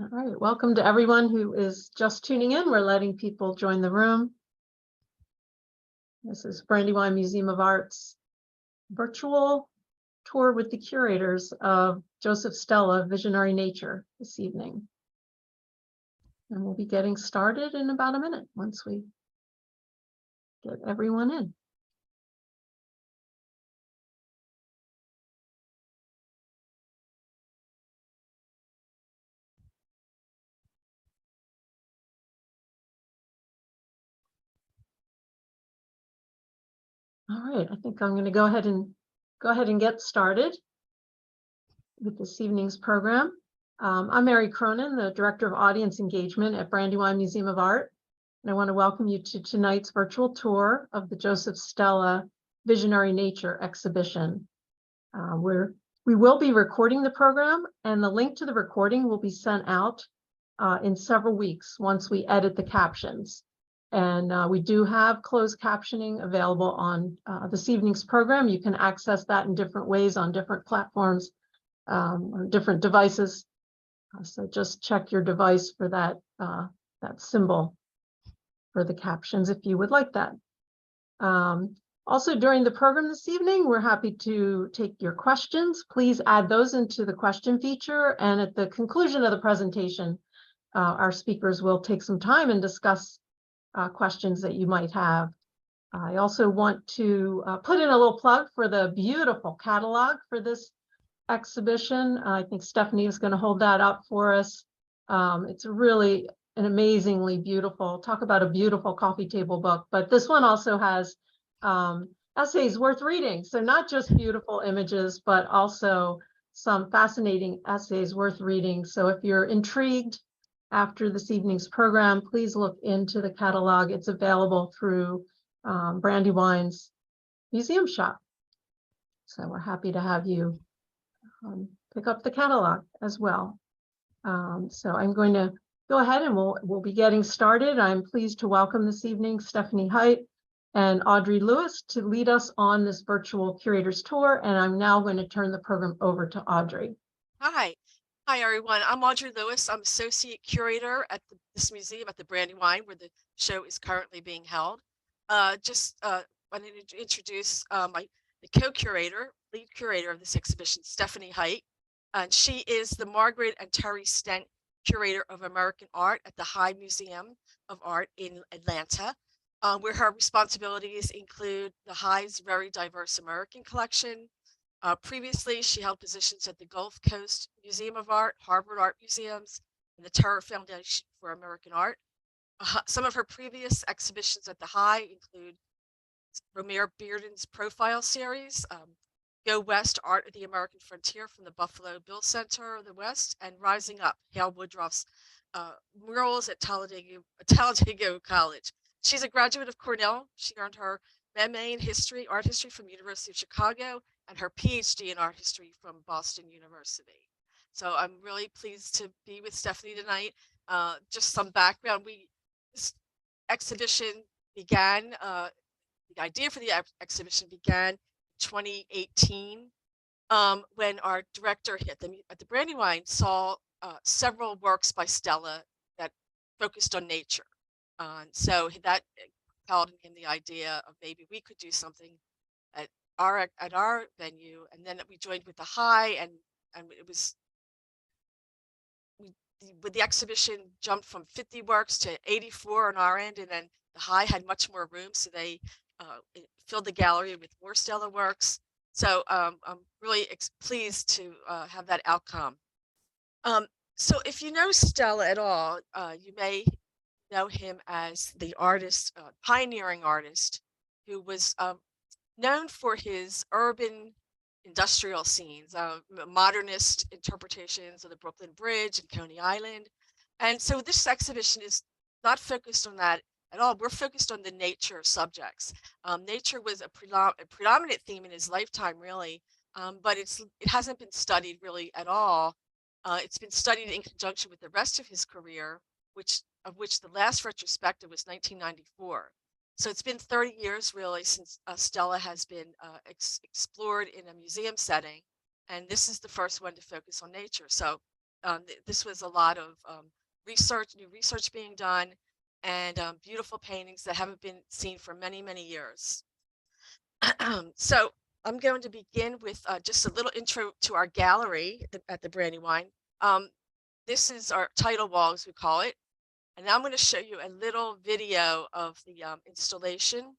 All right, welcome to everyone who is just tuning in. We're letting people join the room. This is Brandywine Museum of Art's virtual tour with the curators of Joseph Stella, Visionary Nature this evening. And we'll be getting started in about a minute once we get everyone in. All right, I think I'm going to go ahead and get started with this evening's program. I'm Mary Cronin, the Director of Audience Engagement at Brandywine Museum of Art, and I want to welcome you to tonight's virtual tour of the Joseph Stella Visionary Nature exhibition. We will be recording the program, and the link to the recording will be sent out in several weeks once we edit the captions. And we do have closed captioning available on this evening's program. You can access that in different ways on different platforms or different devices. So just check your device for that symbol for the captions if you would like that. Also, during the program this evening, we're happy to take your questions. Please add those into the question feature. And at the conclusion of the presentation, our speakers will take some time and discuss questions that you might have. I also want to put in a little plug for the beautiful catalog for this exhibition. I think Stephanie is going to hold that up for us. It's really an amazingly beautiful, talk about a beautiful coffee table book, but this one also has essays worth reading. So not just beautiful images, but also some fascinating essays worth reading. So if you're intrigued after this evening's program, please look into the catalog. It's available through Brandywine's museum shop. So we're happy to have you pick up the catalog as well. So I'm going to go ahead and we'll be getting started. I'm pleased to welcome this evening Stephanie Heydt and Audrey Lewis to lead us on this virtual curators tour. And I'm now going to turn the program over to Audrey. Hi, everyone. I'm Audrey Lewis. I'm Associate Curator at this museum at the Brandywine, where the show is currently being held. Just wanted to introduce the co-curator, lead curator of this exhibition, Stephanie Heydt. And she is the Margaret and Terry Stent Curator of American Art at the High Museum of Art in Atlanta, where her responsibilities include the High's very diverse American collection. Previously, she held positions at the Gulf Coast Museum of Art, Harvard Art Museums, and the Terra Foundation for American Art. Some of her previous exhibitions at the High include Romare Bearden's Profile Series, Go West, Art of the American Frontier from the Buffalo Bill Center of the West, and Rising Up, Hale Woodruff's murals at Talladega College. She's a graduate of Cornell. She earned her MA in art history from University of Chicago, and her PhD in art history from Boston University. So I'm really pleased to be with Stephanie tonight. Just some background, this exhibition began, the idea for the exhibition began in 2018 when our director at the Brandywine saw several works by Stella that focused on nature. So that propelled him the idea of maybe we could do something at our venue, and then we joined with the High, and it was with the exhibition jumped from 50 works to 84 on our end, and then the High had much more room, so they filled the gallery with more Stella works. So I'm really pleased to have that outcome. So if you know Stella at all, you may know him as the artist, pioneering artist, who was known for his urban industrial scenes, modernist interpretations of the Brooklyn Bridge and Coney Island. And so this exhibition is not focused on that at all. We're focused on the nature subjects. Nature was a predominant theme in his lifetime, really, but it hasn't been studied really at all. It's been studied in conjunction with the rest of his career, of which the last retrospective was 1994. So it's been 30 years really since Stella has been explored in a museum setting, and this is the first one to focus on nature. So this was a lot of new research being done, and beautiful paintings that haven't been seen for many, many years. So I'm going to begin with just a little intro to our gallery at the Brandywine. This is our title wall, as we call it. And now I'm going to show you a little video of the installation.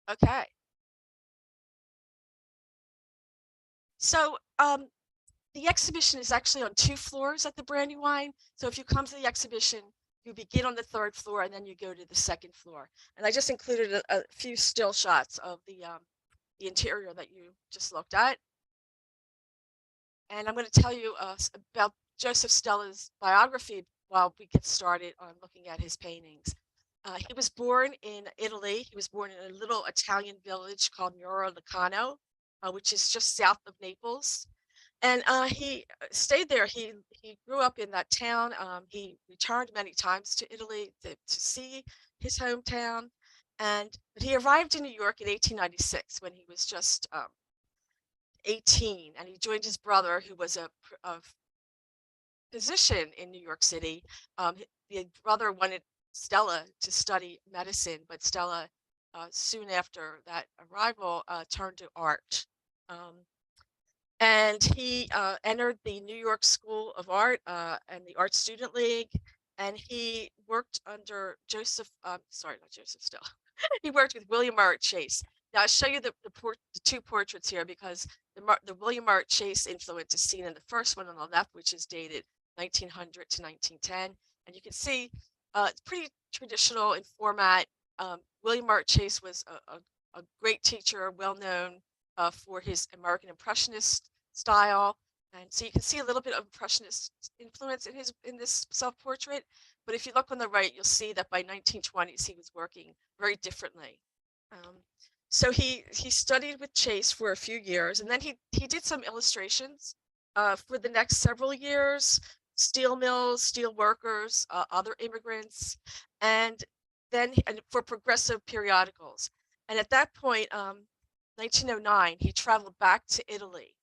Okay. So the exhibition is actually on 2 floors at the Brandywine. So if you come to the exhibition, you begin on the 3rd floor and then you go to the 2nd floor. And I just included a few still shots of the interior that you just looked at. And I'm going to tell you about Joseph Stella's biography while we get started on looking at his paintings. He was born in Italy. He was born in a little Italian village called Muro Lucano, which is just south of Naples. And he stayed there. He grew up in that town. He returned many times to Italy to see his hometown. But he arrived in New York in 1896 when he was just 18, and he joined his brother, who was a physician in New York City. The brother wanted Stella to study medicine, but Stella, soon after that arrival, turned to art. And he entered the New York School of Art and the Art Student League, and he worked under sorry, not Joseph Stella. He worked with William Art Chase. Now I'll show you the 2 portraits here, because the William Art Chase influence is seen in the first one on the left, which is dated 1900 to 1910. And you can see it's pretty traditional in format. William Art Chase was a great teacher, well known for his American Impressionist style. And so you can see a little bit of Impressionist influence in this self-portrait. But if you look on the right, you'll see that by 1920s, he was working very differently. So he studied with Chase for a few years, and then he did some illustrations for the next several years, steel mills, steel workers, other immigrants, and then for progressive periodicals. And at that point, 1909, he traveled back to Italy.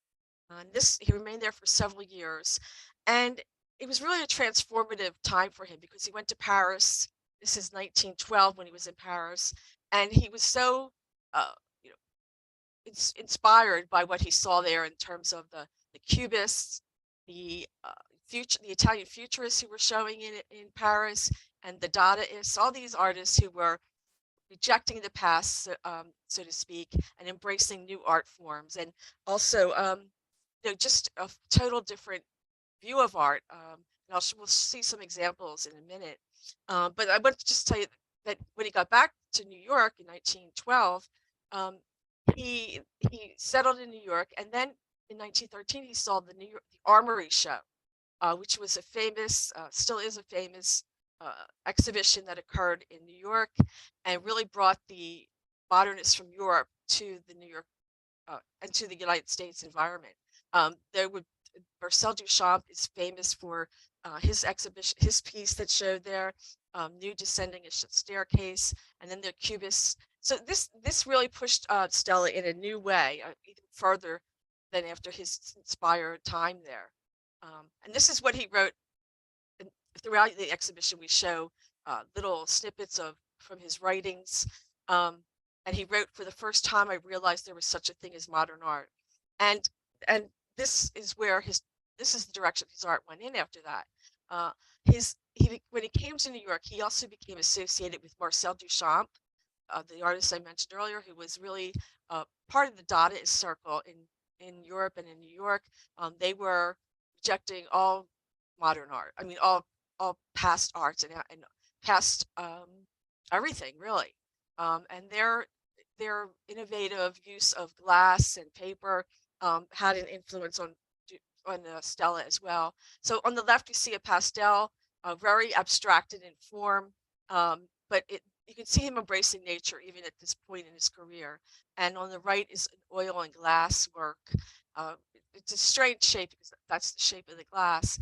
He remained there for several years, and it was really a transformative time for him, because he went to Paris. This is 1912 when he was in Paris, and he was so inspired by what he saw there in terms of the Cubists, the Italian futurists who were showing in Paris, and the Dadaists, all these artists who were rejecting the past, so to speak, and embracing new art forms, and also just a total different view of art. And we'll see some examples in a minute. But I want to just tell you that when he got back to New York in 1912, he settled in New York, and then in 1913 he saw the Armory Show, which was a famous, still is a famous exhibition that occurred in New York, and really brought the modernists from Europe to the New York and to the United States environment. Marcel Duchamp is famous for his exhibition, his piece that showed there, New Descending a Staircase, and then the Cubists. So this really pushed Stella in a new way, even further than after his inspired time there. And this is what he wrote. Throughout the exhibition, we show little snippets from his writings. And he wrote, "For the first time, I realized there was such a thing as modern art." And this is where this is the direction his art went in after that. When he came to New York, he also became associated with Marcel Duchamp, the artist I mentioned earlier, who was really part of the Dadaist circle in Europe and in New York. They were rejecting all modern art. I mean, all past arts and past everything, really. And their innovative use of glass and paper had an influence on Stella as well. So on the left, you see a pastel, very abstracted in form, but you can see him embracing nature even at this point in his career. And on the right is an oil and glass work. It's a strange shape because that's the shape of the glass,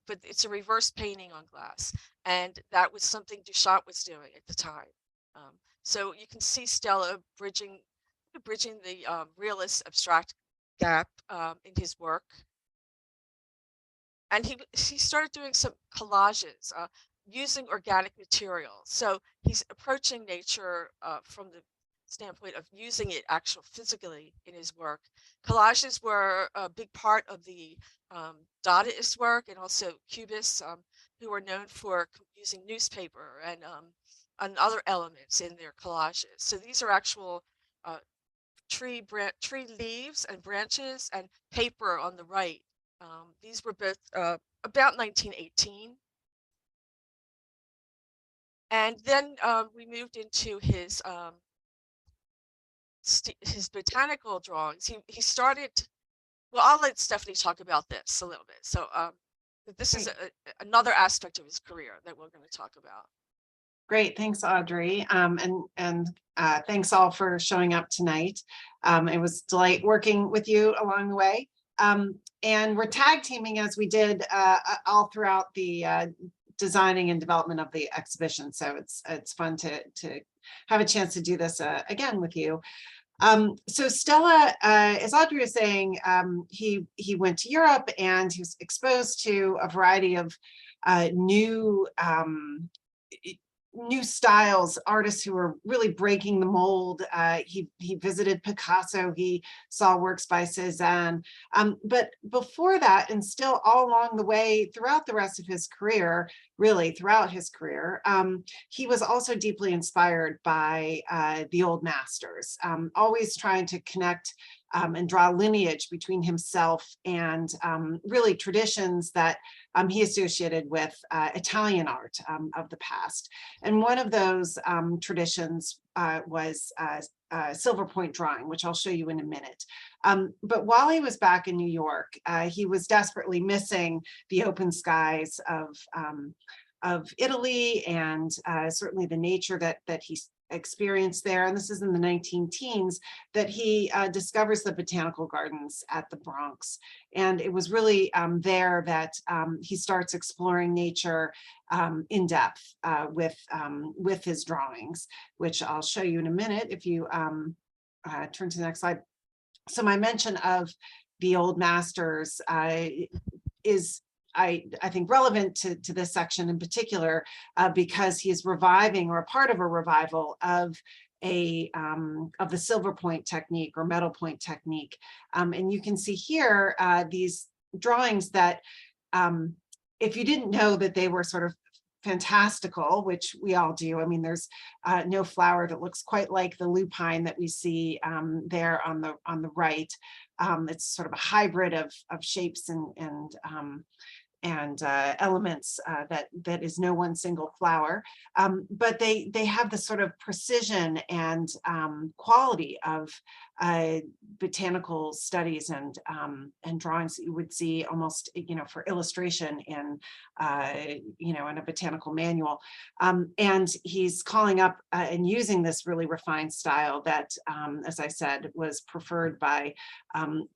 but it's a reverse painting on glass. And that was something Duchamp was doing at the time. So you can see Stella bridging the realist abstract gap in his work. And he started doing some collages using organic materials. So he's approaching nature from the standpoint of using it actual physically in his work. Collages were a big part of the Dadaist work, and also Cubists who were known for using newspaper and other elements in their collages. So these are actual tree leaves and branches and paper on the right. These were both about 1918. And then we moved into his botanical drawings. He started, well, I'll let Stephanie talk about this a little bit. So this is another aspect of his career that we're going to talk about. Great, thanks, Audrey, and thanks all for showing up tonight. It was a delight working with you along the way, and we're tag teaming as we did all throughout the designing and development of the exhibition. So it's fun to have a chance to do this again with you. So Stella, as Audrey was saying, he went to Europe and he was exposed to a variety of new styles, artists who were really breaking the mold. He visited Picasso, he saw works by Cézanne. But before that, and still all along the way throughout the rest of his career, really throughout his career, he was also deeply inspired by the old masters, always trying to connect and draw lineage between himself and really traditions that he associated with Italian art of the past. And one of those traditions was silver point drawing, which I'll show you in a minute. But while he was back in New York, he was desperately missing the open skies of Italy and certainly the nature that he experienced there. And this is in the 19-teens that he discovers the botanical gardens at the Bronx. And it was really there that he starts exploring nature in depth with his drawings, which I'll show you in a minute if you turn to the next slide. So my mention of the old masters is I think relevant to this section in particular, because he is reviving, or a part of a revival of the silver point technique or metal point technique. And you can see here these drawings that if you didn't know that they were sort of fantastical, which we all do. I mean, there's no flower that looks quite like the lupine that we see there on the right. It's sort of a hybrid of shapes and elements that is no one single flower, but they have the sort of precision and quality of botanical studies and drawings that you would see almost, for illustration in in a botanical manual. And he's calling up and using this really refined style that, as I said, was preferred by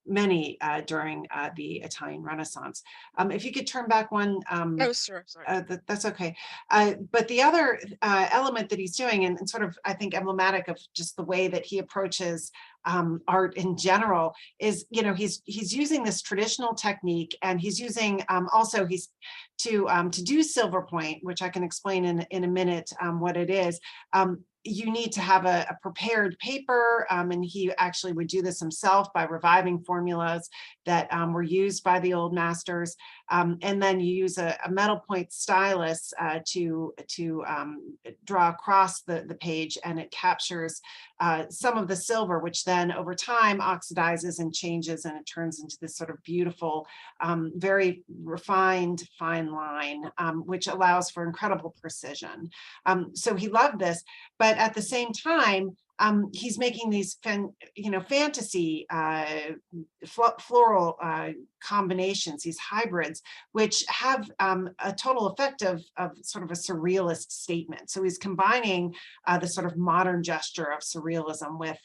many during the Italian Renaissance. If you could turn back one. Oh, sure, sorry. That's okay. But the other element that he's doing, and sort of, I think, emblematic of just the way that he approaches art in general, is he's using this traditional technique, and he's using also to do silver point, which I can explain in a minute what it is. You need to have a prepared paper, and he actually would do this himself by reviving formulas that were used by the old masters, and then you use a metal point stylus to draw across the page, and it captures some of the silver, which then over time oxidizes and changes, and it turns into this sort of beautiful, very refined fine line, which allows for incredible precision. So he loved this, but at the same time, he's making these fantasy floral combinations, these hybrids, which have a total effect of sort of a surrealist statement. So he's combining the sort of modern gesture of surrealism with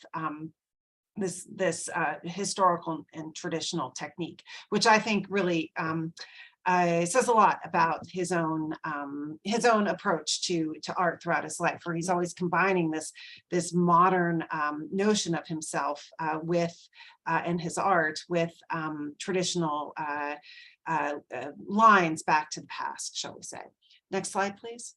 this historical and traditional technique, which I think really says a lot about his own approach to art throughout his life, where he's always combining this modern notion of himself with and his art with traditional lines back to the past, shall we say. Next slide, please.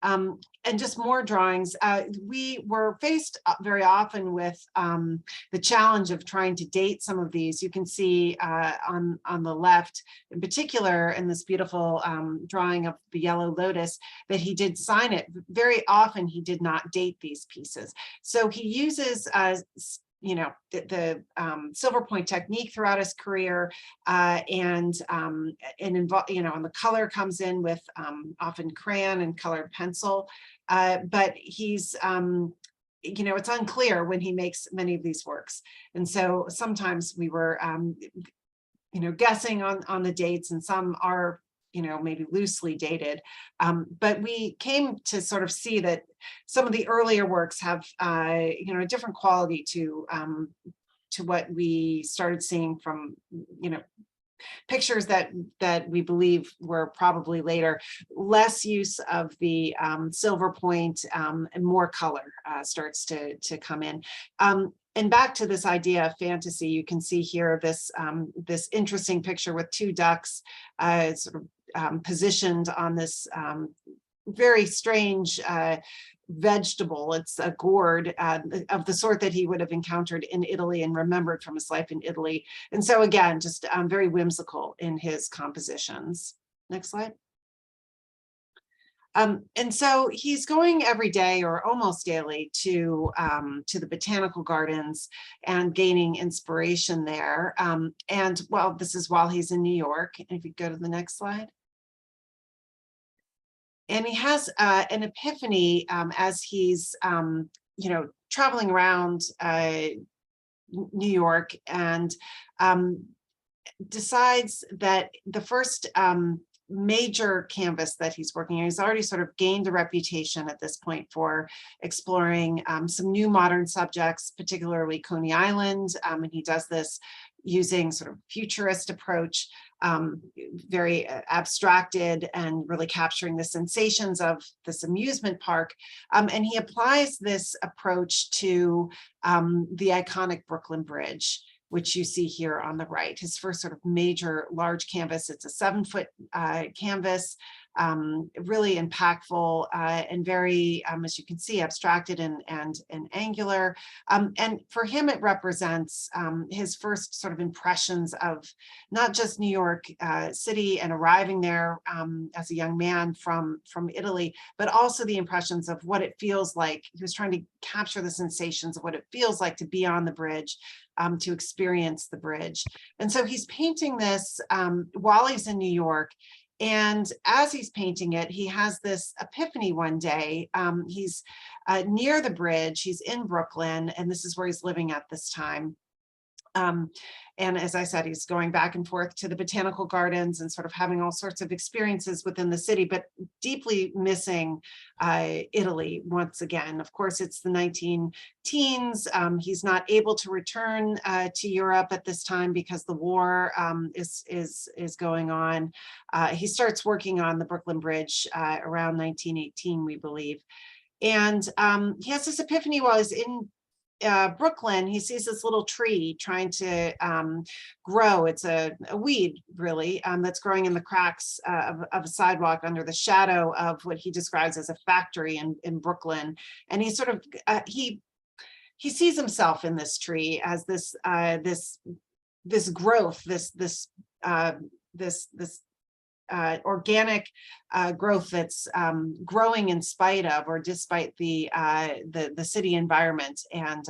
And just more drawings. We were faced very often with the challenge of trying to date some of these. You can see on the left, in particular, in this beautiful drawing of the yellow lotus, that he did sign it. Very often he did not date these pieces. So he uses the silver point technique throughout his career, and the color comes in with often crayon and colored pencil, but he's it's unclear when he makes many of these works, and so sometimes we were guessing on the dates, and some are maybe loosely dated, but we came to sort of see that some of the earlier works have a different quality to what we started seeing from pictures that we believe were probably later. Less use of the silver point and more color starts to come in. And back to this idea of fantasy, you can see here this interesting picture with two ducks sort of positioned on this very strange vegetable. It's a gourd of the sort that he would have encountered in Italy and remembered from his life in Italy. And so again, just very whimsical in his compositions. Next slide. And so he's going every day or almost daily to the botanical gardens and gaining inspiration there. And well, this is while he's in New York. If you go to the next slide. And he has an epiphany as he's, traveling around New York, and decides that the first major canvas that he's working on, he's already sort of gained a reputation at this point for exploring some new modern subjects, particularly Coney Island, and he does this using sort of futurist approach, very abstracted and really capturing the sensations of this amusement park. And he applies this approach to the iconic Brooklyn Bridge, which you see here on the right, his first sort of major large canvas. It's a 7-foot canvas, really impactful and very, as you can see, abstracted and angular. And for him, it represents his first sort of impressions of not just New York City and arriving there as a young man from Italy, but also the impressions of what it feels like. He was trying to capture the sensations of what it feels like to be on the bridge, to experience the bridge. And so he's painting this while he's in New York. And as he's painting it, he has this epiphany one day. He's near the bridge, he's in Brooklyn, and this is where he's living at this time. And as I said, he's going back and forth to the botanical gardens and sort of having all sorts of experiences within the city, but deeply missing Italy once again. Of course, it's the 19-teens. He's not able to return to Europe at this time because the war is going on. He starts working on the Brooklyn Bridge around 1918, we believe. And he has this epiphany while he's in Brooklyn. He sees this little tree trying to grow. It's a weed, really, that's growing in the cracks of a sidewalk under the shadow of what he describes as a factory in Brooklyn. And he sort of he sees himself in this tree as this growth, this organic growth that's growing in spite of or despite the city environment and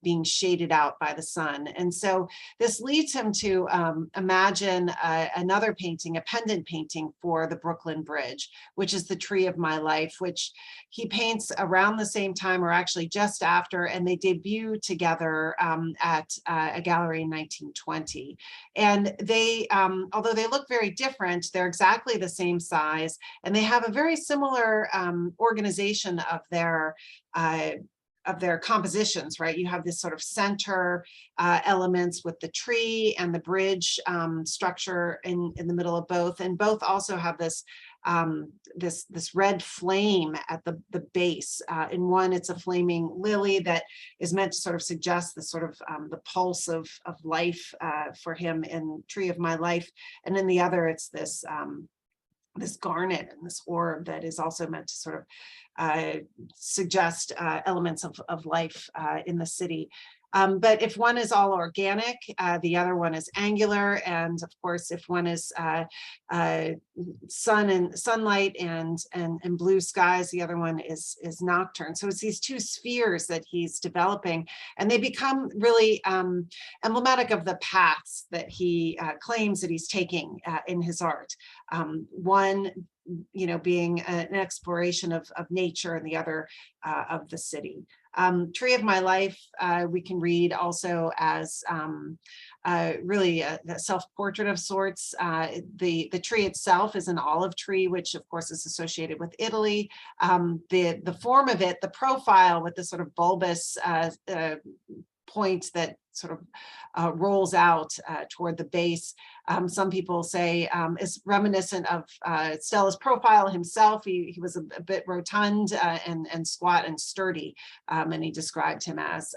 being shaded out by the sun. And so this leads him to imagine another painting, a pendant painting for the Brooklyn Bridge, which is the Tree of My Life, which he paints around the same time, or actually just after, and they debut together at a gallery in 1920. And they, although they look very different, they're exactly the same size, and they have a very similar organization of their compositions, right? You have this sort of center elements with the tree and the bridge structure in the middle of both, and both also have this this red flame at the base. In one, it's a flaming lily that is meant to sort of suggest the sort of the pulse of life for him in Tree of My Life, and in the other, it's this this garnet and this orb that is also meant to sort of suggest elements of life in the city. But if one is all organic, the other one is angular, and of course, if one is sunlight and blue skies, the other one is nocturne. So it's these two spheres that he's developing, and they become really emblematic of the paths that he claims that he's taking in his art. One, you know, being an exploration of nature, and the other of the city. Tree of My Life, we can read also as really a self-portrait of sorts. The tree itself is an olive tree, which of course is associated with Italy. The form of it, the profile with the sort of bulbous point that sort of rolls out toward the base, some people say is reminiscent of Stella's profile himself. He was a bit rotund and squat and sturdy, and he described him as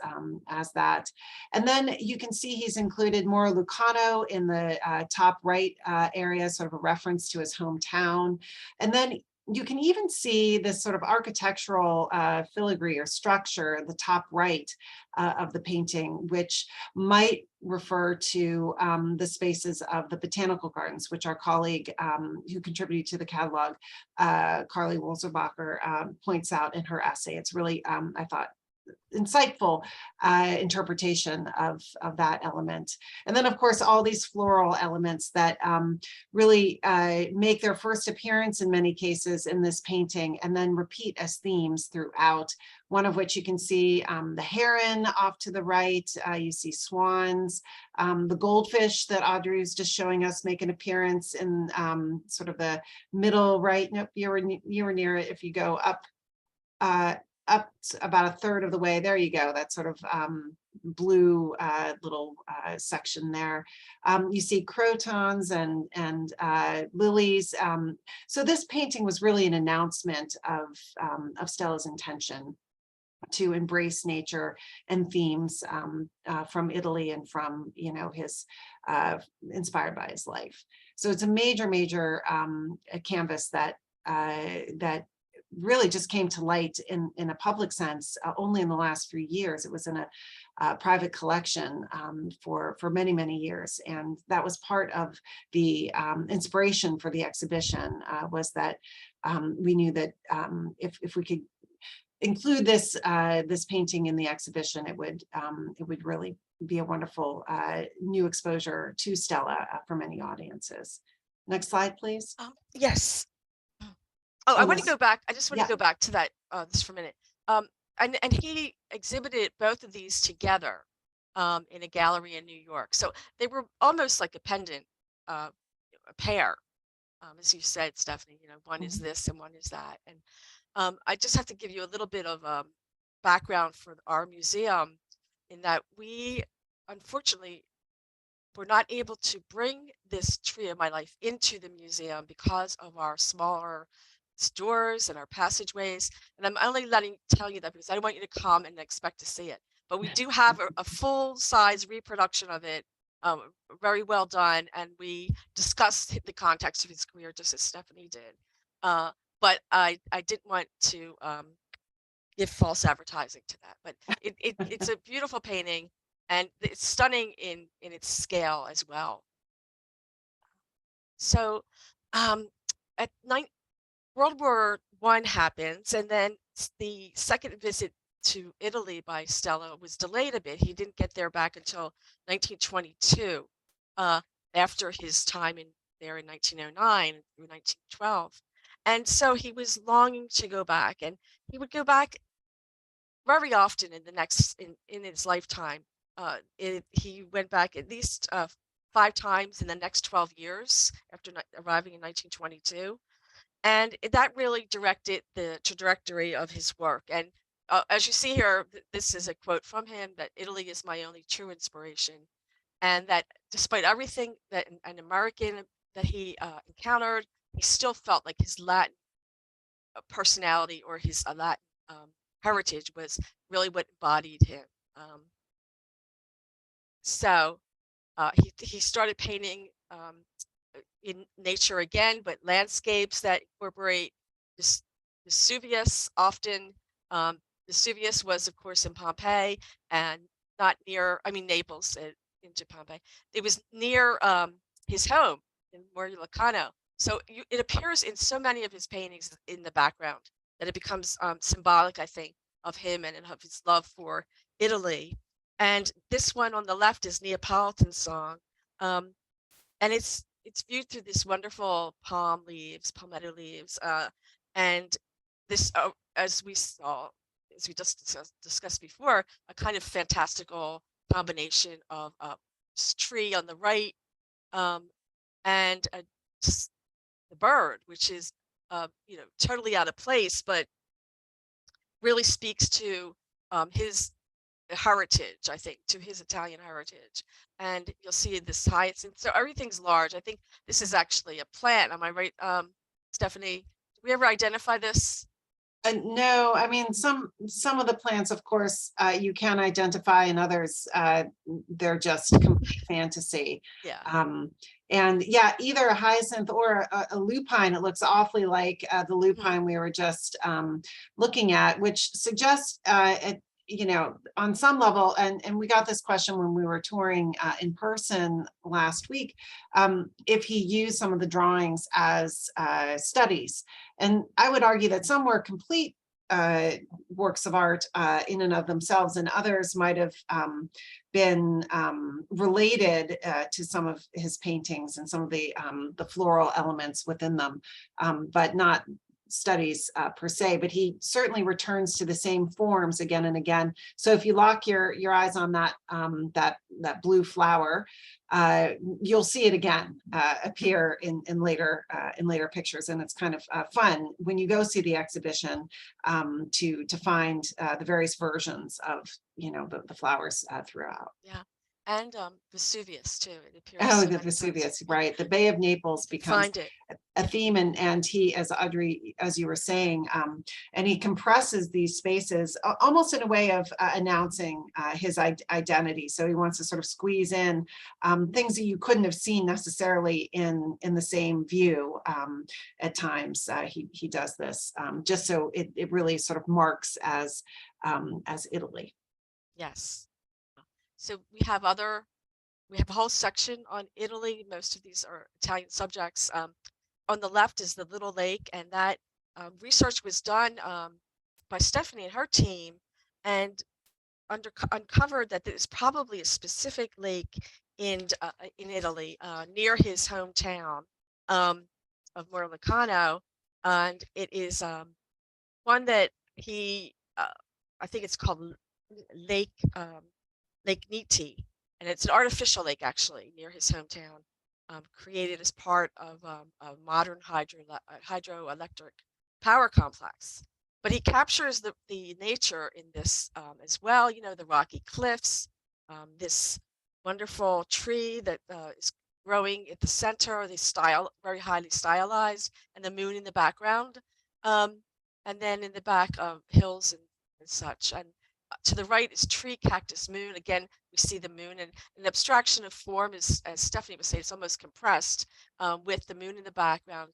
that. And then you can see he's included more Lucano in the top right area, sort of a reference to his hometown. And then you can even see this sort of architectural filigree or structure at the top right of the painting, which might refer to the spaces of the botanical gardens, which our colleague who contributed to the catalog, Carly Wolzerbacher, points out in her essay. It's really, I thought, insightful interpretation of that element. And then of course all these floral elements that really make their first appearance in many cases in this painting, and then repeat as themes throughout, one of which you can see the heron off to the right. You see swans, the goldfish that Audrey was just showing us make an appearance in sort of the middle right. Nope, you were near it. If you go up about a third of the way, there you go, that sort of blue little section there. You see crotons and lilies. So this painting was really an announcement of Stella's intention to embrace nature and themes from Italy and from, you know, his inspired by his life. So it's a major canvas that really just came to light in a public sense only in the last few years. It was in a private collection for many years, and that was part of the inspiration for the exhibition, was that we knew that if we could include this this painting in the exhibition, it would really be a wonderful new exposure to Stella for many audiences. Next slide, please. Yes. Oh, I want to go back. I just want to go back to that just for a minute. And he exhibited both of these together in a gallery in New York. So they were almost like a pendant, a pair, as you said, Stephanie. You know, one is this and one is that. And I just have to give you a little bit of background for our museum, in that we, unfortunately, were not able to bring this Tree of My Life into the museum because of our smaller doors and our passageways. And I'm only telling you that because I don't want you to come and expect to see it. But we do have a full-size reproduction of it, very well done, and we discussed the context of his career just as Stephanie did. But I didn't want to give false advertising to that. But it's a beautiful painting, and it's stunning in its scale as well. So at World War I happens, and then the second visit to Italy by Stella was delayed a bit. He didn't get there back until 1922, after his time there in 1909 through 1912. And so he was longing to go back, and he would go back very often in his lifetime. He went back at least 5 times in the next 12 years after arriving in 1922. And that really directed the trajectory of his work. And as you see here, this is a quote from him, that Italy is my only true inspiration. And that despite everything that an American that he encountered, he still felt like his Latin personality or his Latin heritage was really what embodied him. So he started painting in nature again, but landscapes that incorporate Vesuvius often. Vesuvius was, of course, in Pompeii and not near, I mean, Naples into Pompeii. It was near his home in Morilacano. So it appears in so many of his paintings in the background that it becomes symbolic, I think, of him and of his love for Italy. And this one on the left is Neapolitan Song. And it's viewed through this wonderful palmetto leaves. And this, as we just discussed before, a kind of fantastical combination of this tree on the right and the bird, which is, totally out of place, but really speaks to his heritage, I think, to his Italian heritage. And you'll see this hyacinth. So everything's large. I think this is actually a plant. Am I right, Stephanie? Did we ever identify this? No, I mean, some of the plants, of course, you can identify, and others, they're just complete fantasy. Yeah. And yeah, either a hyacinth or a lupine. It looks awfully like the lupine we were just looking at, which suggests, on some level, and we got this question when we were touring in person last week, if he used some of the drawings as studies. And I would argue that some were complete works of art in and of themselves, and others might have been related to some of his paintings and some of the floral elements within them, but not studies per se. But he certainly returns to the same forms again and again. So if you lock your eyes on that that blue flower, you'll see it again appear in later pictures, and it's kind of fun when you go see the exhibition to find the various versions of the flowers throughout. Yeah. And Vesuvius too. It appears. Oh, the Vesuvius, right? The Bay of Naples becomes a theme, and he, as Audrey, as you were saying, and he compresses these spaces almost in a way of announcing his identity. So he wants to sort of squeeze in things that you couldn't have seen necessarily in the same view. At times, he does this just so it really sort of marks as Italy. Yes. So we have a whole section on Italy. Most of these are Italian subjects. On the left is the little lake, and that research was done by Stephanie and her team, and uncovered that there's probably a specific lake in Italy near his hometown of Morilacano, and it is one that he, I think it's called Lake Niti, and it's an artificial lake actually near his hometown, created as part of a modern hydroelectric power complex. But he captures the nature in this as well. The rocky cliffs, this wonderful tree that is growing at the center, very highly stylized, and the moon in the background, and then in the back hills and such. And to the right is tree, cactus, moon. Again, we see the moon, and an abstraction of form is, as Stephanie was saying, it's almost compressed with the moon in the background,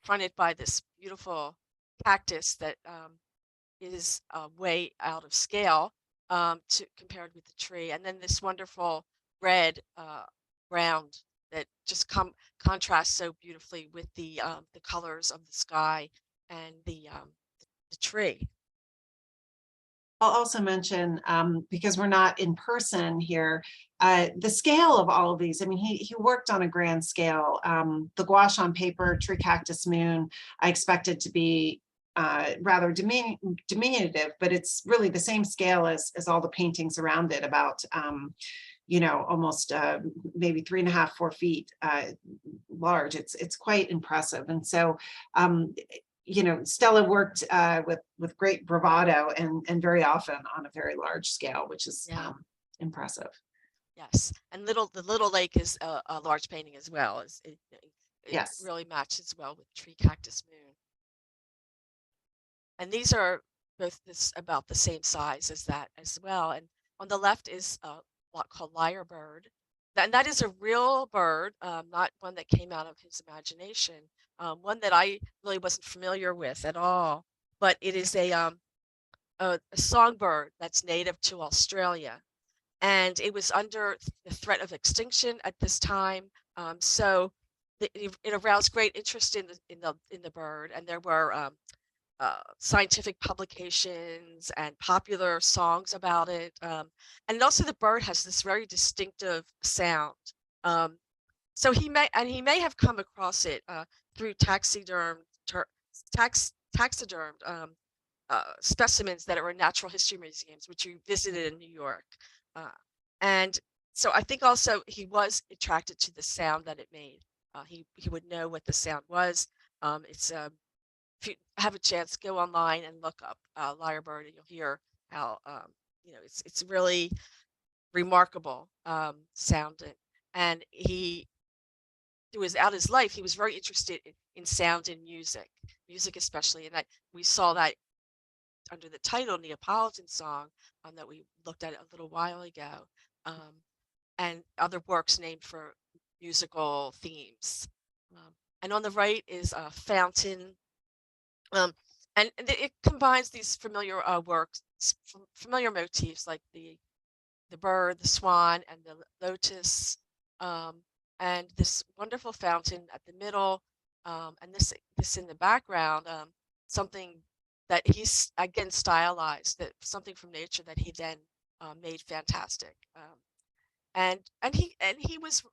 fronted by this beautiful cactus that is way out of scale compared with the tree. And then this wonderful red ground that just contrast so beautifully with the colors of the sky and the tree. I'll also mention, because we're not in person here, the scale of all of these. I mean, he worked on a grand scale. The gouache on paper, Tree Cactus Moon, I expected to be rather diminutive, but it's really the same scale as all the paintings around it, about you know, almost maybe 3.5, 4 feet large. It's quite impressive. And so you know, Stella worked with great bravado and very often on a very large scale, which is impressive. Yes, and the little lake is a large painting as well. It Yes. really matches well with Tree Cactus Moon. And these are both about the same size as that as well. And on the left is what called lyrebird. And that is a real bird, not one that came out of his imagination. One that I really wasn't familiar with at all, but it is a songbird that's native to Australia, and it was under the threat of extinction at this time. So it aroused great interest in the bird, and there were scientific publications and popular songs about it. And also the bird has this very distinctive sound. So he may have come across it through taxidermed specimens that are in natural history museums, which you visited in New York. And so I think also he was attracted to the sound that it made. He would know what the sound was. It's if you have a chance, go online and look up lyrebird, and you'll hear how you know, it's really remarkable sounding. And throughout his life, he was very interested in sound and music especially, and we saw that under the title Neapolitan Song that we looked at a little while ago, and other works named for musical themes. And on the right is a fountain, and it combines these familiar works, familiar motifs like the bird, the swan, and the lotus, and this wonderful fountain at the middle, and this in the background, something that he's again stylized, that something from nature that he then made fantastic. And he was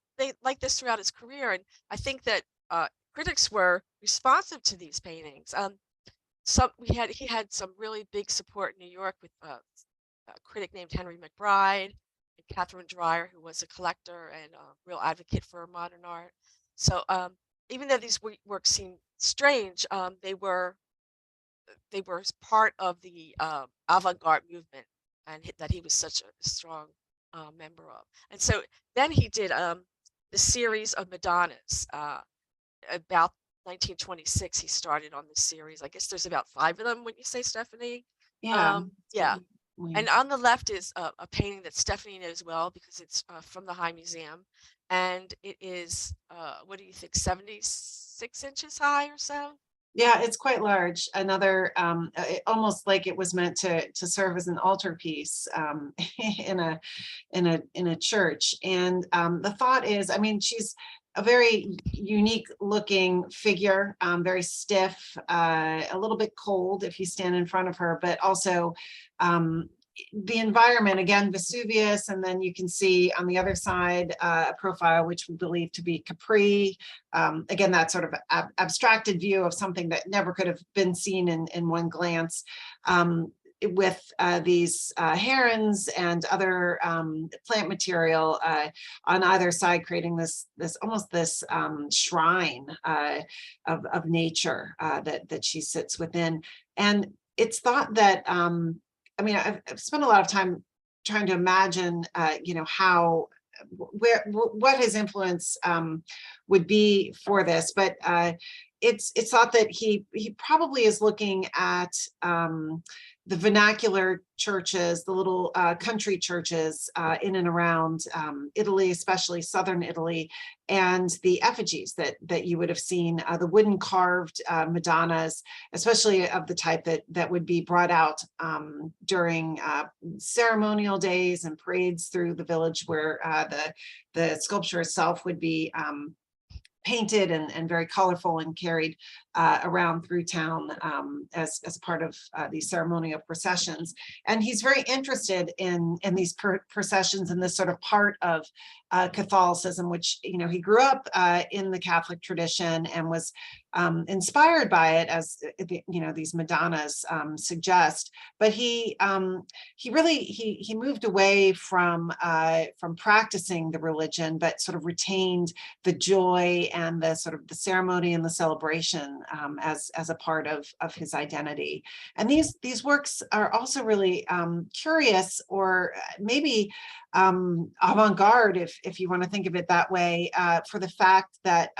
like this throughout his career, and I think that critics were responsive to these paintings. He had some really big support in New York with a critic named Henry McBride and Catherine Dreyer, who was a collector and a real advocate for modern art. So even though these works seem strange, they were part of the avant-garde movement, and that he was such a strong member of. And so then he did the series of Madonnas. About 1926, he started on this series. I guess there's about 5 of them, wouldn't you say, Stephanie? Yeah. Yeah. And on the left is a painting that Stephanie knows well because it's from the High Museum, and it is what do you think, 76 inches high or so? Yeah, it's quite large. Another, almost like it was meant to serve as an altarpiece in a church. And the thought is, I mean, she's a very unique looking figure, very stiff, a little bit cold if you stand in front of her, but also the environment, again, Vesuvius, and then you can see on the other side a profile which we believe to be Capri. Again, that sort of abstracted view of something that never could have been seen in one glance, with these herons and other plant material on either side, creating this almost this shrine of nature that she sits within. And it's thought that I mean, I've spent a lot of time trying to imagine, you know, what his influence would be for this, but it's thought that he probably is looking at the vernacular churches, the little country churches in and around Italy, especially southern Italy, and the effigies that you would have seen, the wooden carved Madonnas, especially of the type that would be brought out during ceremonial days and parades through the village, where the sculpture itself would be painted and very colorful and carried around through town as part of these ceremonial processions. And he's very interested in these processions and this sort of part of Catholicism, which, you know, he grew up in the Catholic tradition and was inspired by it, as you know, these Madonnas suggest. But he moved away from practicing the religion, but sort of retained the joy and the sort of the ceremony and the celebration as a part of his identity. And these works are also really curious, or maybe avant-garde, if you want to think of it that way, for the fact that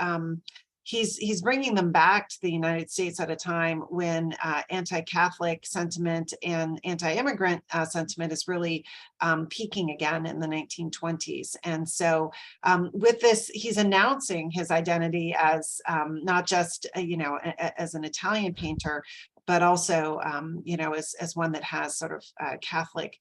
he's bringing them back to the United States at a time when anti-Catholic sentiment and anti-immigrant sentiment is really peaking again in the 1920s. And so with this, he's announcing his identity as not just, you know, as an Italian painter, but also, you know, as one that has sort of Catholic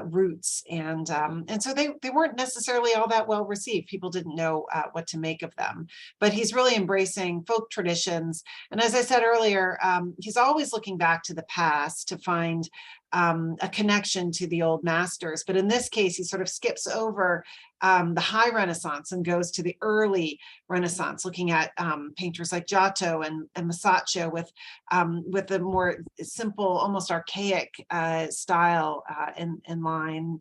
roots. And so they weren't necessarily all that well received. People didn't know what to make of them. But he's really embracing folk traditions. And as I said earlier, he's always looking back to the past to find a connection to the old masters. But in this case, he sort of skips over the high Renaissance and goes to the early Renaissance, looking at painters like Giotto and Masaccio with a more simple, almost archaic style and line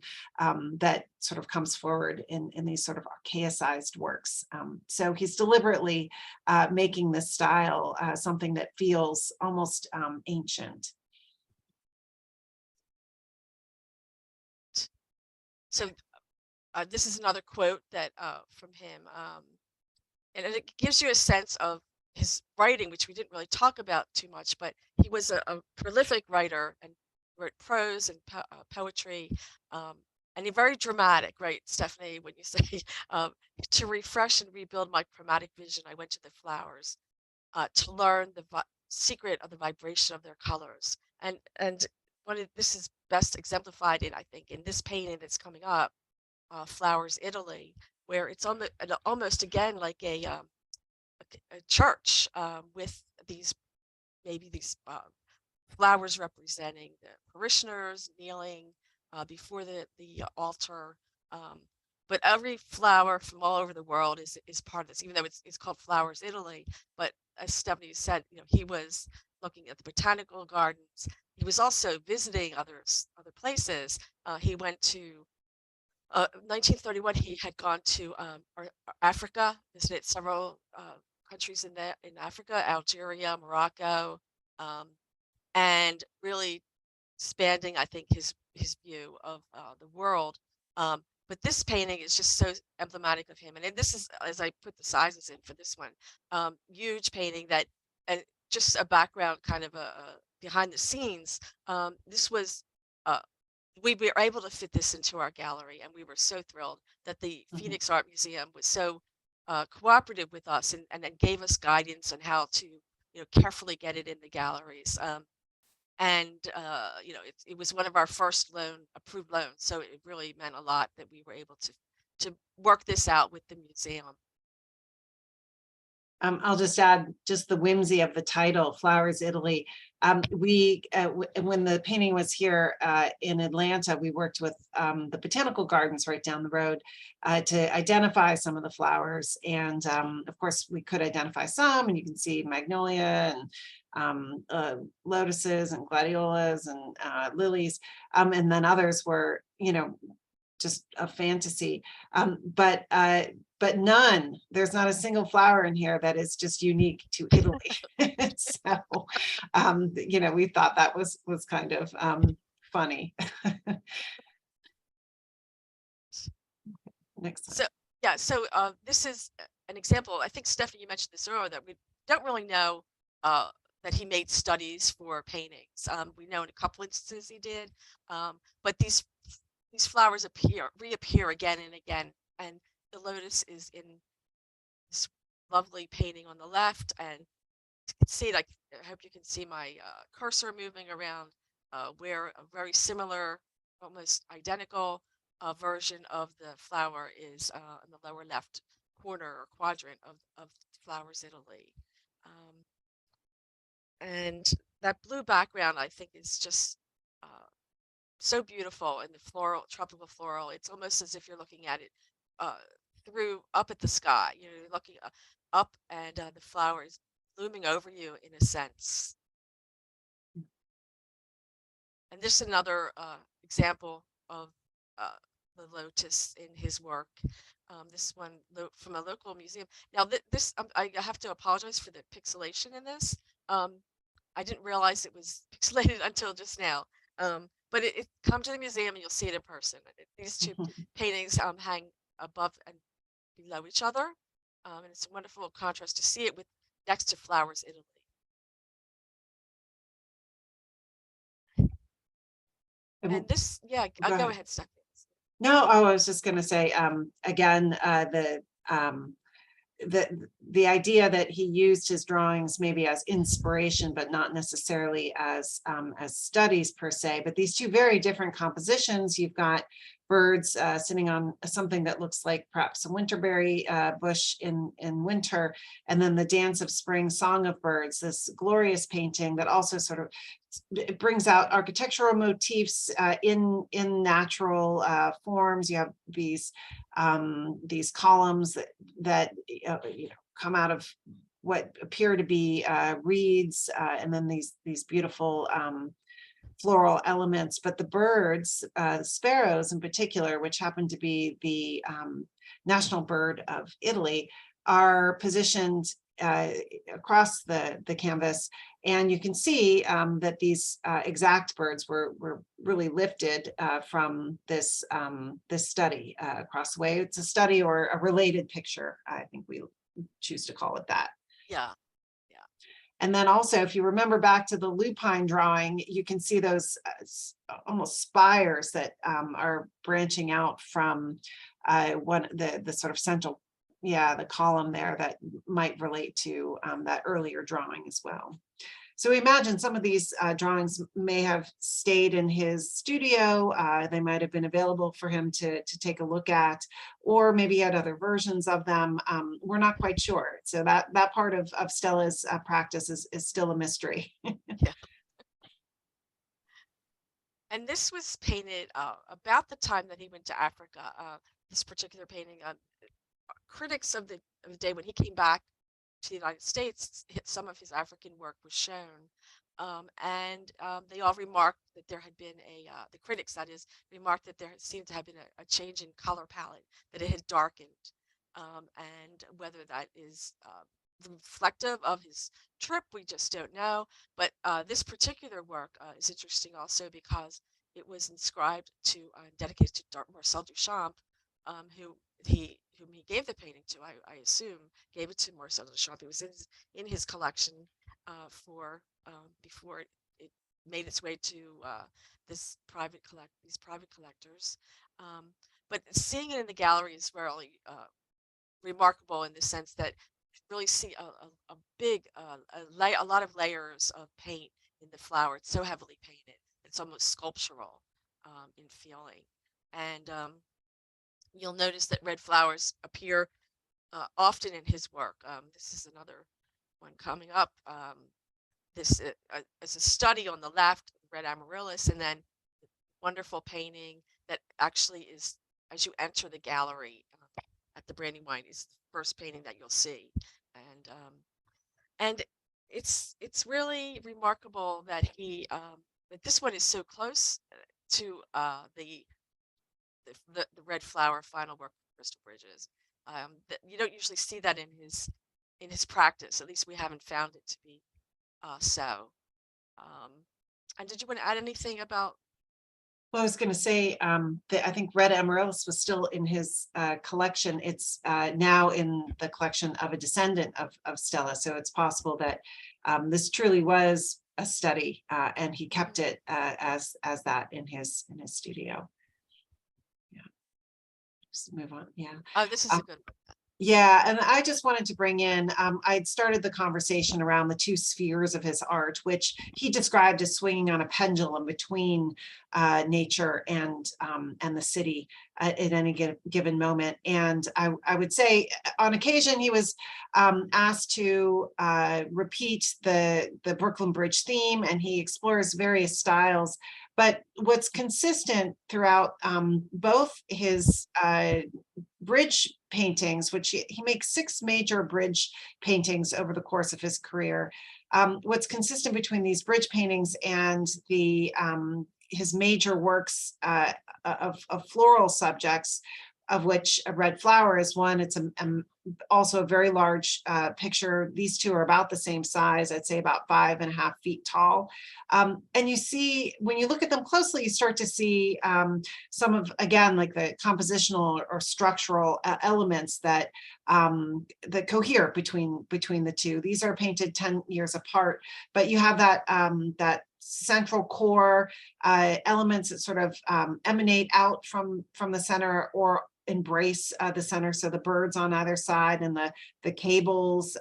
that sort of comes forward in these sort of archaicized works. So he's deliberately making this style something that feels almost ancient. So this is another quote that from him, and it gives you a sense of his writing, which we didn't really talk about too much, but he was a prolific writer and wrote prose and poetry, and he's very dramatic, right, Stephanie, when you say, to refresh and rebuild my chromatic vision, I went to the flowers to learn the secret of the vibration of their colors. And this is best exemplified in, I think, in this painting that's coming up, Flowers, Italy, where it's almost again like a church with these flowers representing the parishioners kneeling before the altar. But every flower from all over the world is part of this, even though it's called Flowers, Italy. But as Stephanie said, you know, he was looking at the botanical gardens. He was also visiting other places. He went to 1931. He had gone to Africa, visited several countries in Africa, Algeria, Morocco, and really expanding, I think, his view of the world. But this painting is just so emblematic of him. And this is, as I put the sizes in for this one, huge painting that, and just a background kind of behind the scenes. This was, we were able to fit this into our gallery, and we were so thrilled that the Phoenix Art Museum was so cooperative with us and gave us guidance on how to, you know, carefully get it in the galleries. You know, it was one of our first approved loans, so it really meant a lot that we were able to work this out with the museum. I'll just add just the whimsy of the title, Flowers, Italy. When the painting was here in Atlanta, we worked with the botanical gardens right down the road to identify some of the flowers. And of course, we could identify some, and you can see magnolia and lotuses and gladiolas and lilies. And then others were, you know, just a fantasy. But there's not a single flower in here that is just unique to Italy. So, you know, we thought that was kind of funny. Next slide. So, yeah, so this is an example. I think, Stephanie, you mentioned this earlier, that we don't really know that he made studies for paintings. We know in a couple instances he did, but these flowers reappear again and again. And the lotus is in this lovely painting on the left, and you can see, like, I hope you can see my cursor moving around where a very similar, almost identical version of the flower is in the lower left corner or quadrant of Flowers, Italy. And that blue background, I think, is just so beautiful, and the floral, tropical floral. It's almost as if you're looking at it through up at the sky. You know, you're looking up, and the flowers blooming over you in a sense. And this is another example of the lotus in his work. This one from a local museum. Now this I have to apologize for the pixelation in this. I didn't realize it was pixelated until just now. But it come to the museum and you'll see it in person. These two paintings hang above and below each other. And it's a wonderful contrast to see it with next to Flowers, Italy. And this, yeah, go ahead, Stephanie. No, I was just going to say, again, the idea that he used his drawings maybe as inspiration, but not necessarily as studies per se. But these two very different compositions. You've got birds sitting on something that looks like perhaps a winterberry bush in winter, and then the Dance of Spring, Song of Birds, this glorious painting that also sort of it brings out architectural motifs in natural forms. You have these columns that come out of what appear to be reeds, and then these beautiful floral elements. But the birds, sparrows in particular, which happen to be the national bird of Italy, are positioned across the canvas, and you can see that these exact birds were really lifted from this study across the way. It's a study or a related picture, I think we choose to call it that. Yeah. And then also, if you remember back to the lupine drawing, you can see those almost spires that are branching out from the sort of central, the column there that might relate to that earlier drawing as well. So we imagine some of these drawings may have stayed in his studio. They might have been available for him to take a look at, or maybe he had other versions of them. We're not quite sure. So that part of Stella's practice is still a mystery. Yeah. And this was painted about the time that he went to Africa. This particular painting, critics of the day when he came back to the United States, some of his African work was shown, and they all remarked that there had been the critics, that is, remarked that there seemed to have been a change in color palette, that it had darkened, and whether that is reflective of his trip, we just don't know. But this particular work is interesting also because it was inscribed to, dedicated to Marcel Duchamp, whom he gave the painting to, I assume, gave it to Marcel Duchamp. It was in his collection before it made its way to these private collectors. But seeing it in the gallery is really remarkable in the sense that you really see a lot of layers of paint in the flower. It's so heavily painted. It's almost sculptural in feeling. And you'll notice that red flowers appear often in his work. This is another one coming up. This is a study on the left, red amaryllis, and then wonderful painting that actually is, as you enter the gallery at the Brandywine, is the first painting that you'll see. And it's really remarkable that that this one is so close to the red flower final work of Crystal Bridges. That you don't usually see that in his practice. At least we haven't found it to be so. And did you want to add anything about? Well, I was going to say that I think red amaryllis was still in his collection. It's now in the collection of a descendant of Stella. So it's possible that this truly was a study, and he kept it as that in his studio. Yeah. Just move on. Yeah. Oh, this is a good one. Yeah, and I just wanted to bring in, I'd started the conversation around the two spheres of his art, which he described as swinging on a pendulum between nature and the city at any given moment. And I would say on occasion he was asked to repeat the Brooklyn Bridge theme, and he explores various styles. But what's consistent throughout both his bridge paintings, which he makes 6 major bridge paintings over the course of his career. What's consistent between these bridge paintings and the his major works of floral subjects, of which a red flower is one. It's also a very large picture. These two are about the same size, I'd say about 5.5 feet tall. And you see, when you look at them closely, you start to see some of, again, like the compositional or structural elements that that cohere between the two. These are painted 10 years apart, but you have that that central core elements that sort of emanate out from the center or embrace the center. So the birds on either side and the cables.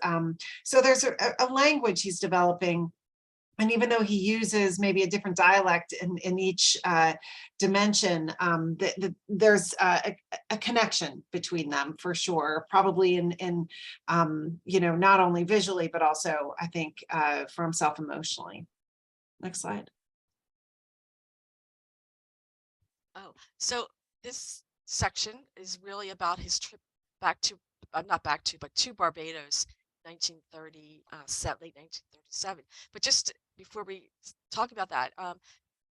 So there's a language he's developing. And even though he uses maybe a different dialect in each dimension, there's a connection between them for sure, probably in you know, not only visually, but also I think for himself emotionally. Next slide. Oh, so this section is really about his trip back to, not back to, but to Barbados, 1930, late 1937. But just before we talk about that,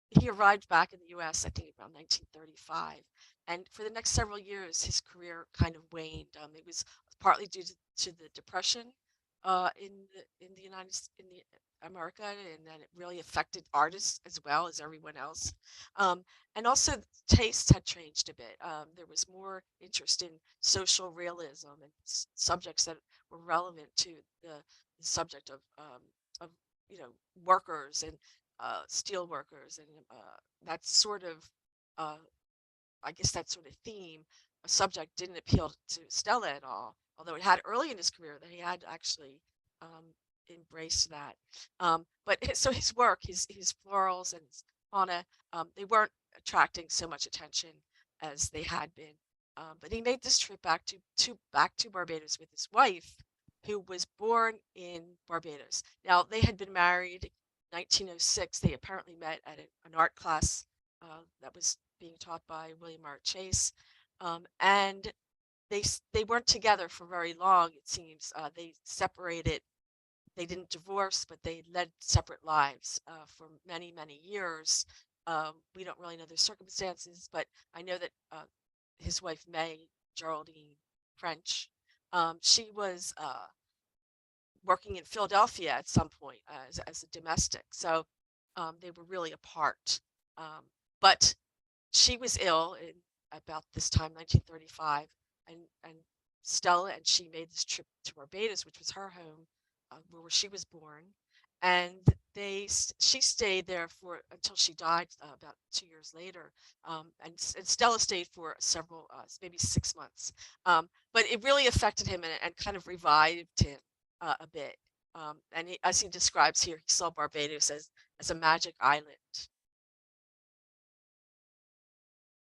he arrived back in the U.S., I think around 1935. And for the next several years, his career kind of waned. It was partly due to the Depression in America, and then it really affected artists as well as everyone else. And also tastes had changed a bit. There was more interest in social realism and subjects that were relevant to the subject of you know, workers and steel workers, and that sort of I guess that sort of theme, a subject, didn't appeal to Stella at all, although it had early in his career that he had actually embraced that. So his work, his florals and his fauna, they weren't attracting so much attention as they had been. But he made this trip back to Barbados with his wife, who was born in Barbados. Now, they had been married in 1906. They apparently met at an art class that was being taught by William R. Chase. And they weren't together for very long, it seems. They separated. They didn't divorce, but they led separate lives for many, many years. We don't really know their circumstances, but I know that his wife, May Geraldine French, she was working in Philadelphia at some point as a domestic. So they were really apart. But she was ill in about this time, 1935, and Stella and she made this trip to Barbados, which was her home, where she was born, and she stayed there until she died about 2 years later, and Stella stayed for several, maybe 6 months, but it really affected him and kind of revived him a bit, and as he describes here, he saw Barbados as a magic island.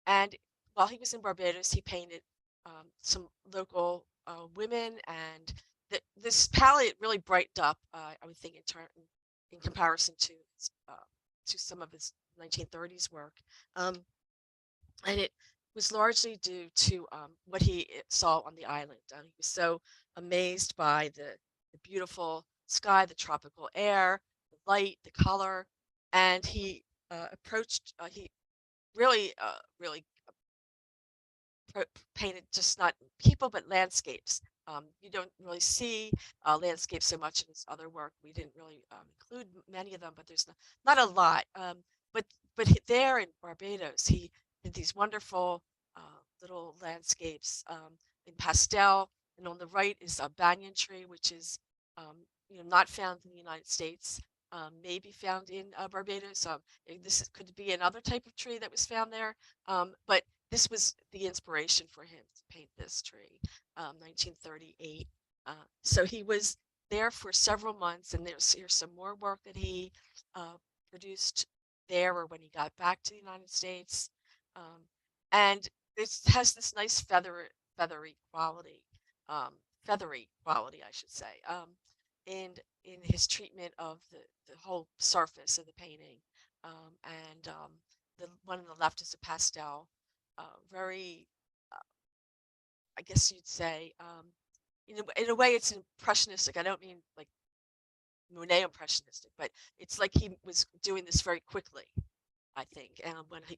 And while he was in Barbados, he painted some local women, and this palette really brightened up, I would think, in comparison to some of his 1930s work. And it was largely due to what he saw on the island. He was so amazed by the beautiful sky, the tropical air, the light, the color, and he he really painted just not people, but landscapes. You don't really see landscapes so much in his other work. We didn't really include many of them, but there's not a lot. But there in Barbados, he did these wonderful little landscapes in pastel. And on the right is a banyan tree, which is not found in the United States, maybe found in Barbados. This could be another type of tree that was found there, but this was the inspiration for him to paint this tree, 1938. So he was there for several months, and here's some more work that he produced there or when he got back to the United States. And it has this nice feathery quality, I should say, in his treatment of the whole surface of the painting. The one on the left is a pastel, very, I guess you'd say, in a way it's impressionistic. I don't mean like Monet impressionistic, but it's like he was doing this very quickly, I think, and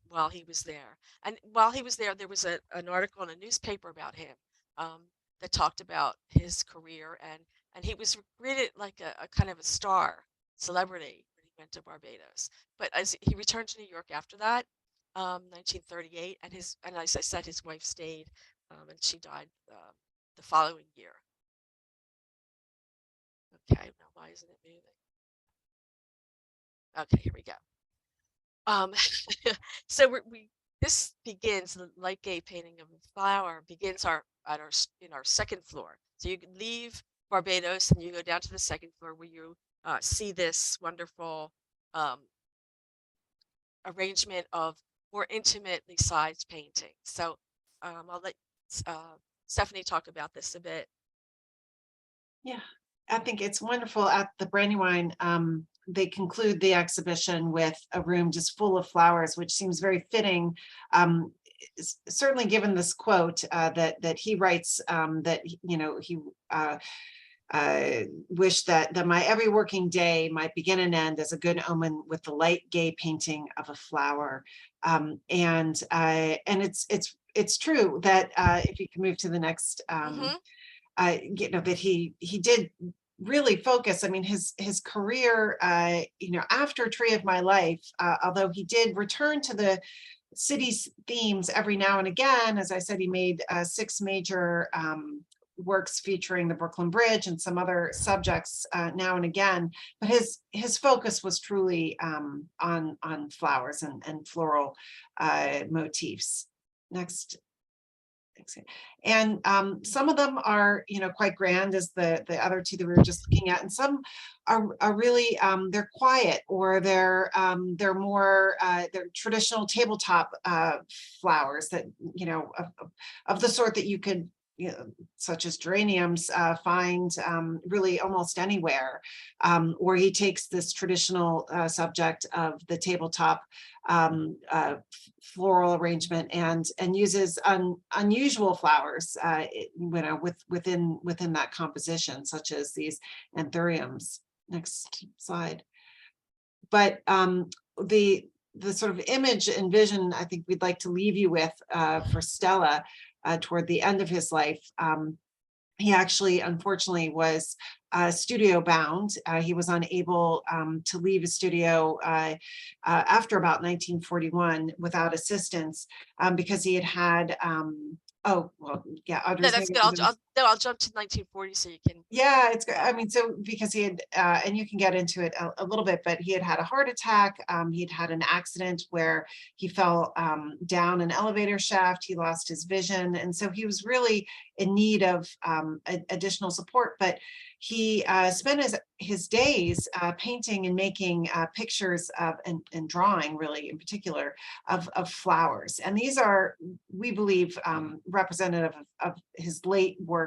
while he was there. And while he was there was an article in a newspaper about him that talked about his career, and he was greeted like a kind of a star celebrity when he went to Barbados. But as he returned to New York after that, 1938, and as I said, his wife stayed, and she died the following year. Okay, now why isn't it moving? Okay, here we go. So this begins, the light gay painting of the flower begins in our second floor. So you can leave Barbados and you go down to the second floor where you see this wonderful arrangement of more intimately sized paintings. So I'll let Stephanie talk about this a bit. Yeah, I think it's wonderful. At the Brandywine, they conclude the exhibition with a room just full of flowers, which seems very fitting. Certainly, given this quote that he writes, that he wished that my every working day might begin and end as a good omen with the light gay painting of a flower. And it's true that if you can move to the next, that he did really focus. I mean, his career, after Tree of My Life, although he did return to the city's themes every now and again, as I said, he made 6 major works featuring the Brooklyn Bridge and some other subjects now and again, but his focus was truly on flowers and floral motifs. Next. And some of them are, quite grand, as the other two that we were just looking at, and some are really they're quiet, or they're more they're traditional tabletop flowers that of the sort that you could, such as geraniums, find really almost anywhere, or he takes this traditional subject of the tabletop floral arrangement and uses unusual flowers, within that composition, such as these anthuriums. Next slide. But the sort of image and vision I think we'd like to leave you with for Stella toward the end of his life. He actually, unfortunately, was studio bound. He was unable to leave his studio after about 1941 without assistance, because he had oh, well, yeah. No, that's good. I'll jump to 1940 so you can. Yeah, it's good. I mean, so because he had, and you can get into it a little bit, but he had a heart attack. He'd had an accident where he fell down an elevator shaft. He lost his vision. And so he was really in need of additional support. But he spent his days painting and making pictures of, and drawing, really in particular, of flowers. And these are, we believe, representative of his late works.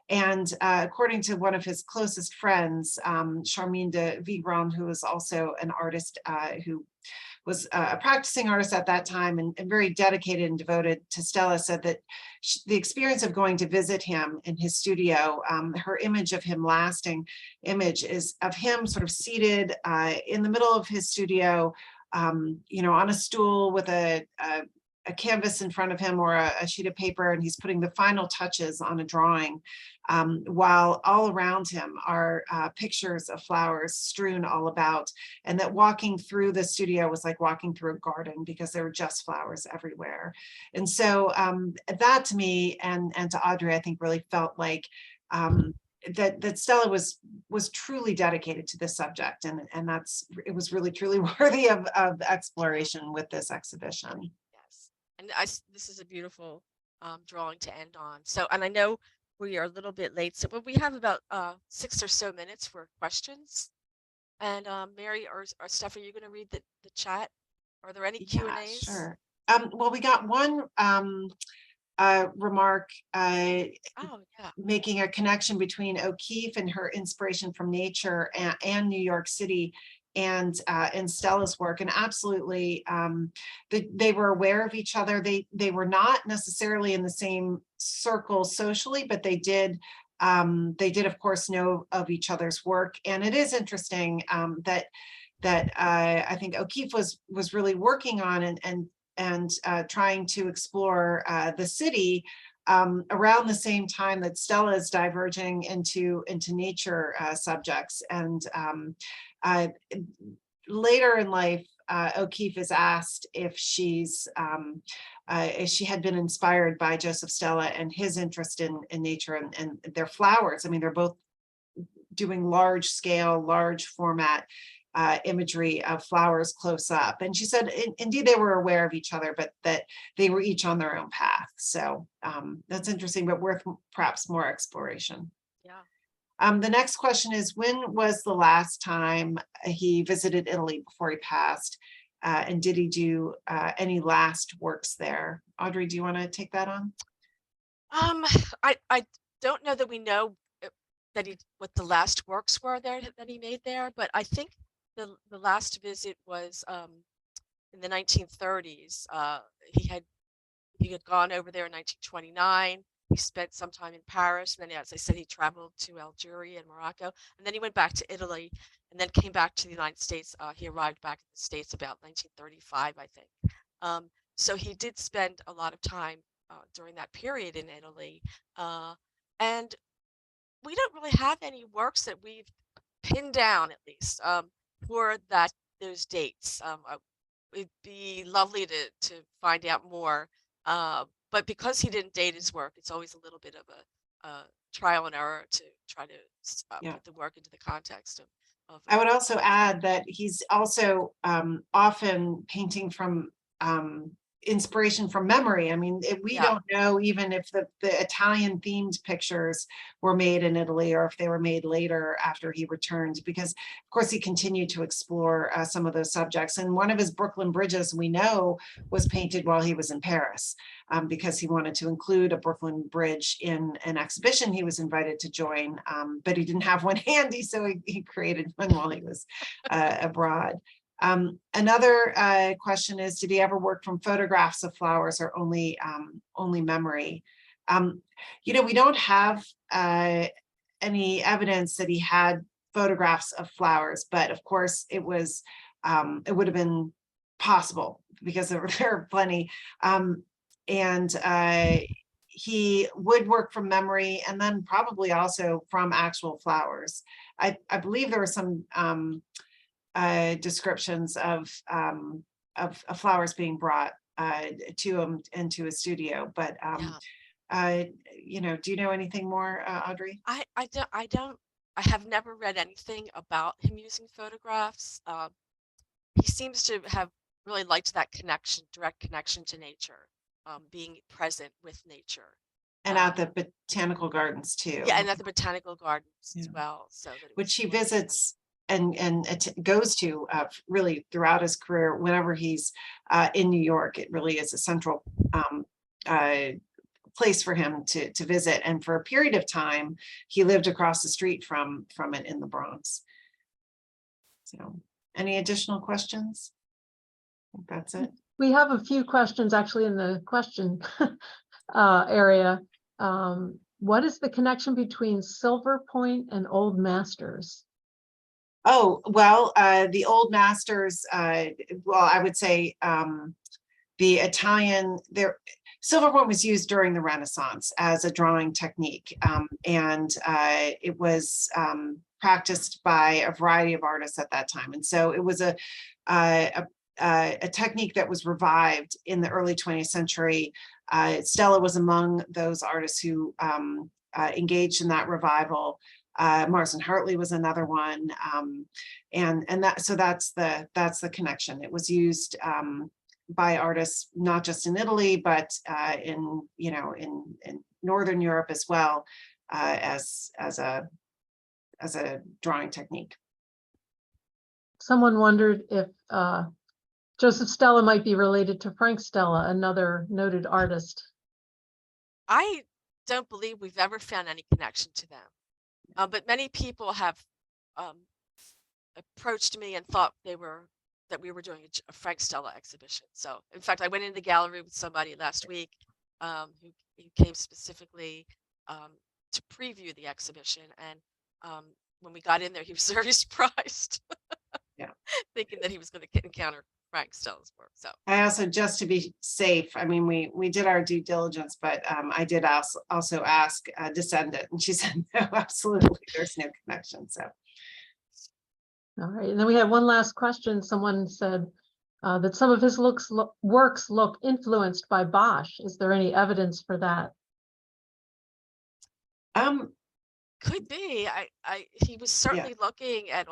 And according to one of his closest friends, Charmine de Vigran, who was also an artist who was a practicing artist at that time and very dedicated and devoted to Stella, said that the experience of going to visit him in his studio, her image of him, lasting image, is of him sort of seated in the middle of his studio, on a stool with a canvas in front of him, or a sheet of paper, and he's putting the final touches on a drawing, while all around him are pictures of flowers strewn all about, and that walking through the studio was like walking through a garden, because there were just flowers everywhere. And so that, to me and to Audrey, I think really felt like that Stella was truly dedicated to this subject, and it was really truly worthy of exploration with this exhibition. And this is a beautiful drawing to end on. So, and I know we are a little bit late, so but we have about 6 or so minutes for questions. And Mary or Steph, are you going to read the chat? Are there any Q&As? Sure. Well, we got one remark making a connection between O'Keeffe and her inspiration from nature and New York City and Stella's work. And absolutely, they were aware of each other. They were not necessarily in the same circle socially, but they did of course know of each other's work. And it is interesting that I think O'Keeffe was really working on and trying to explore the city around the same time that Stella is diverging into nature subjects. And later in life, O'Keeffe is asked if she had been inspired by Joseph Stella and his interest in nature and their flowers. I mean, they're both doing large scale, large format imagery of flowers close up. And she said, indeed, they were aware of each other, but that they were each on their own path. So that's interesting, but worth perhaps more exploration. Yeah. The next question is, when was the last time he visited Italy before he passed? And did he do any last works there? Audrey, do you want to take that on? I don't know that we know that what the last works were there that he made there, but I think the last visit was in the 1930s. He had gone over there in 1929. He spent some time in Paris, and then, as I said, he traveled to Algeria and Morocco, and then he went back to Italy, and then came back to the United States. He arrived back in the States about 1935, I think. So he did spend a lot of time during that period in Italy, and we don't really have any works that we've pinned down, at least, for those dates. It'd be lovely to find out more. But because he didn't date his work, it's always a little bit of a trial and error to try to put the work into the context of. I would also add that he's also often painting from inspiration from memory. I mean, we don't know even if the Italian themed pictures were made in Italy or if they were made later after he returned, because of course he continued to explore some of those subjects. And one of his Brooklyn bridges, we know, was painted while he was in Paris because he wanted to include a Brooklyn bridge in an exhibition he was invited to join, but he didn't have one handy, so he created one while he was abroad. Another question is, did he ever work from photographs of flowers or only memory? We don't have any evidence that he had photographs of flowers, but of course it would have been possible because there are plenty. And he would work from memory and then probably also from actual flowers. I believe there were some descriptions of flowers being brought to him into his studio, but do you know anything more, Audrey? I don't. I have never read anything about him using photographs. He seems to have really liked that connection, direct connection to nature, being present with nature. And at the botanical gardens too. Yeah, and at the botanical gardens as well. So which he visits and goes to really throughout his career. Whenever he's in New York, it really is a central place for him to visit. And for a period of time, he lived across the street from it in the Bronx. So, any additional questions? I think that's it. We have a few questions actually in the question area. What is the connection between Silver Point and Old Masters? Oh, well, the Old Masters, I would say the Italian, Silver Point was used during the Renaissance as a drawing technique, and it was practiced by a variety of artists at that time. And so it was a technique that was revived in the early 20th century. Stella was among those artists who engaged in that revival. Marston Hartley was another one, and that's the connection. It was used by artists, not just in Italy, but in Northern Europe as well, as a drawing technique. Someone wondered if Joseph Stella might be related to Frank Stella, another noted artist. I don't believe we've ever found any connection to them, but many people have approached me and thought that we were doing a Frank Stella exhibition. So, in fact, I went in the gallery with somebody last week who came specifically to preview the exhibition, and when we got in there, he was very surprised, yeah, thinking that he was going to encounter Frank Stella's work. So I also, just to be safe, I mean, we did our due diligence, but I did also ask a descendant, and she said, no, absolutely, there's no connection. So. All right, and then we have one last question. Someone said that some of his works look influenced by Bosch. Is there any evidence for that? Could be. He was certainly looking at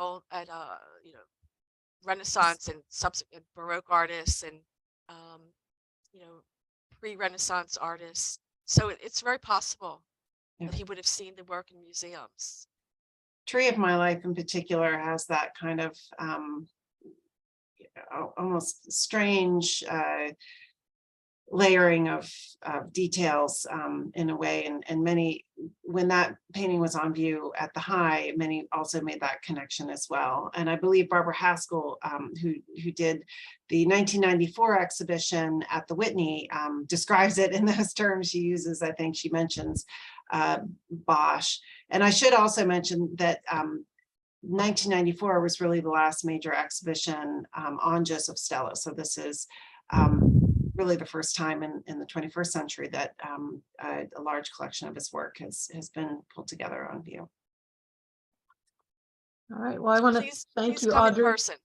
Renaissance and subsequent Baroque artists and pre-Renaissance artists. So it's very possible that he would have seen the work in museums. Tree of My Life in particular has that kind of almost strange layering of details in a way, and many, when that painting was on view at the High, many also made that connection as well. And I believe Barbara Haskell, who did the 1994 exhibition at the Whitney, describes it in those terms she uses. I think she mentions Bosch. And I should also mention that 1994 was really the last major exhibition on Joseph Stella. So this is really the first time in the 21st century that a large collection of his work has been pulled together on view. All right, well, I want to thank you, Audrey. In person.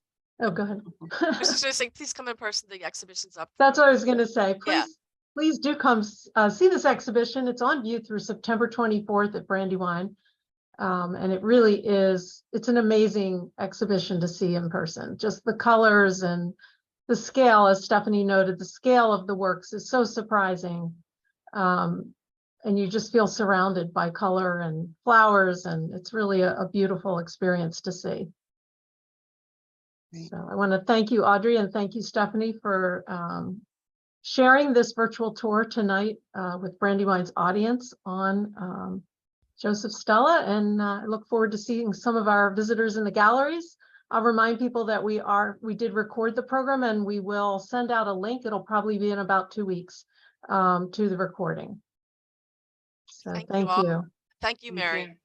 Oh, go ahead. I was just going to say, please come in person. The exhibition's up. That's what I was going to say. Please do come see this exhibition. It's on view through September 24th at Brandywine. And it really is, it's an amazing exhibition to see in person. Just the colors and the scale, as Stephanie noted, the scale of the works is so surprising. And you just feel surrounded by color and flowers, and it's really a beautiful experience to see. So I want to thank you, Audrey, and thank you, Stephanie, for sharing this virtual tour tonight with Brandywine's audience on Joseph Stella, and I look forward to seeing some of our visitors in the galleries. I'll remind people that we did record the program, and we will send out a link. It'll probably be in about 2 weeks to the recording. So thank you. Thank you, Mary.